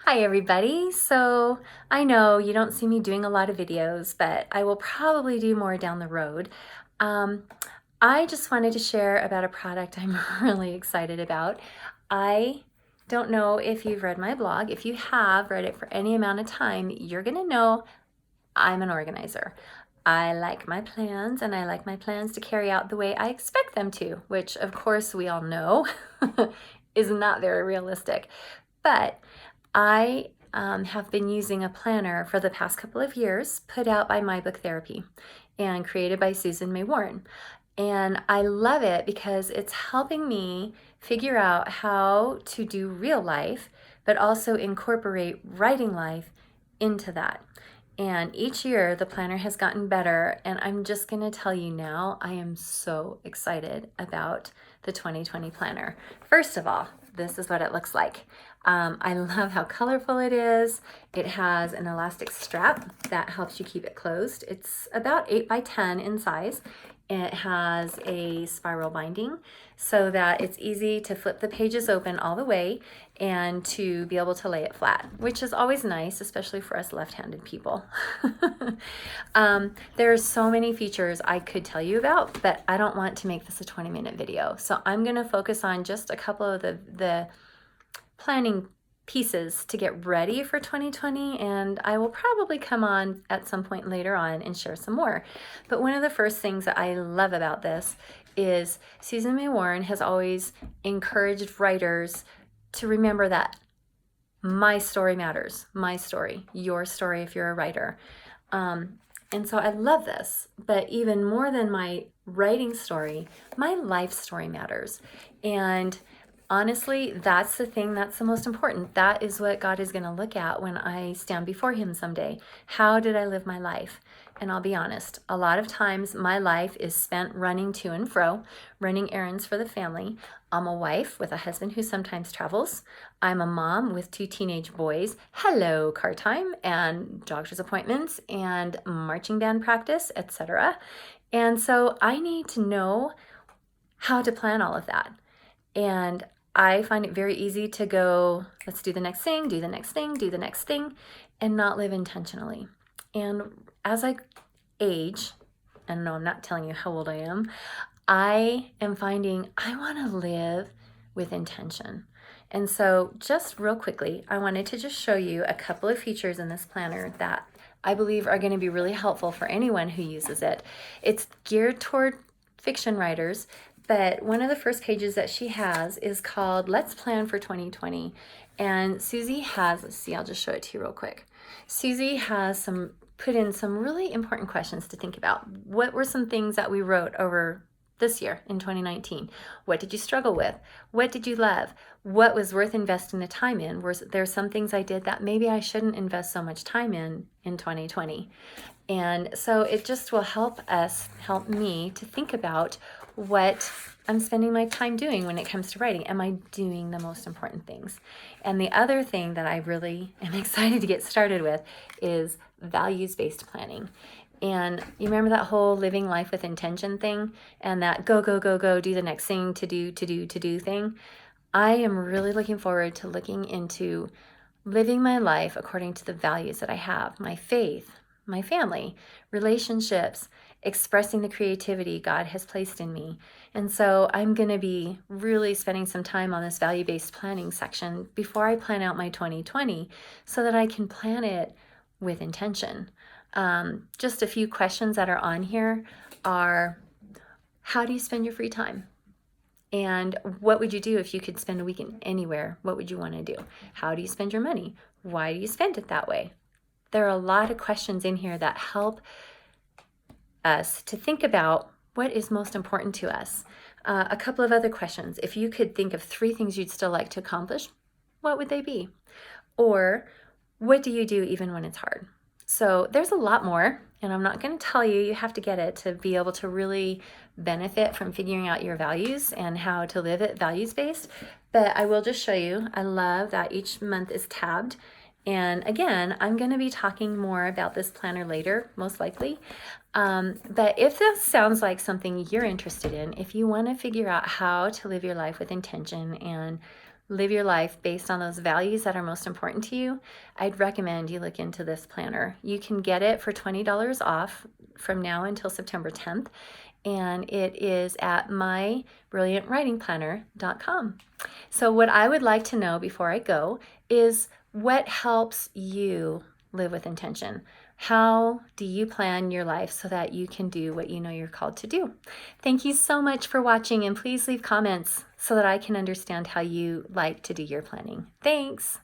Hi everybody. So I know you don't see me doing a lot of videos, but I will probably do more down the road. Um, I just wanted to share about a product I'm really excited about. I don't know if you've read my blog. If you have read it for any amount of time, you're gonna know I'm an organizer. I like my plans and I like my plans to carry out the way I expect them to, which of course we all know is not very realistic. But I have been using a planner for the past couple of years, put out by My Book Therapy and created by Susan May Warren. And I love it because it's helping me figure out how to do real life, but also incorporate writing life into that. And each year the planner has gotten better, and I'm just going to tell you now, I am so excited about the 2020 planner. First of all, this is what it looks like. I love how colorful it is. It has an elastic strap that helps you keep it closed. It's about 8 by 10 in size. It has a spiral binding so that it's easy to flip the pages open all the way and to be able to lay it flat, which is always nice, especially for us left-handed people. There are so many features I could tell you about, but I don't want to make this a 20-minute video. So I'm going to focus on just a couple of the planning pieces to get ready for 2020, and I will probably come on at some point later on and share some more. But one of the first things that I love about this is Susan May Warren has always encouraged writers to remember that my story matters. My story, your story if you're a writer. And so I love this, but even more than my writing story, my life story matters. And honestly, that's the thing that's the most important. That is what God is going to look at when I stand before Him someday. How did I live my life? And I'll be honest, a lot of times my life is spent running to and fro, running errands for the family. I'm a wife with a husband who sometimes travels. I'm a mom with 2 teenage boys. Hello, car time and doctor's appointments and marching band practice, etc. And so I need to know how to plan all of that. And I find it very easy to go, let's do the next thing, do the next thing, do the next thing, and not live intentionally. And as I age, and no, I'm not telling you how old I am finding I want to live with intention. And so just real quickly, I wanted to just show you a couple of features in this planner that I believe are going to be really helpful for anyone who uses it. It's geared toward fiction writers, but one of the first pages that she has is called Let's Plan for 2020. And Susie has, let's see, I'll just show it to you real quick. Susie has put in some really important questions to think about. What were some things that we wrote over this year in 2019? What did you struggle with? What did you love? What was worth investing the time in? Were there some things I did that maybe I shouldn't invest so much time in 2020? And so it just will help me to think about what I'm spending my time doing when it comes to writing. Am I doing the most important things? And the other thing that I really am excited to get started with is values-based planning. And you remember that whole living life with intention thing and that go, go, go, go, do the next thing to do thing? I am really looking forward to looking into living my life according to the values that I have, my faith, my family, relationships, expressing the creativity God has placed in me. And so I'm going to be really spending some time on this value-based planning section before I plan out my 2020 so that I can plan it with intention. Just a few questions that are on here are, how do you spend your free time? And what would you do if you could spend a weekend anywhere? What would you want to do? How do you spend your money? Why do you spend it that way? There are a lot of questions in here that help us to think about what is most important to us. A couple of other questions. If you could think of 3 things you'd still like to accomplish, what would they be? Or what do you do even when it's hard? So there's a lot more, and I'm not going to tell you, you have to get it to be able to really benefit from figuring out your values and how to live it values-based. But I will just show you. I love that each month is tabbed. And again, I'm going to be talking more about this planner later, most likely. But if this sounds like something you're interested in, if you want to figure out how to live your life with intention and live your life based on those values that are most important to you, I'd recommend you look into this planner. You can get it for $20 off from now until September 10th, and it is at mybrilliantwritingplanner.com. So what I would like to know before I go is what helps you live with intention. How do you plan your life so that you can do what you know you're called to do? Thank you so much for watching, and please leave comments so that I can understand how you like to do your planning. Thanks.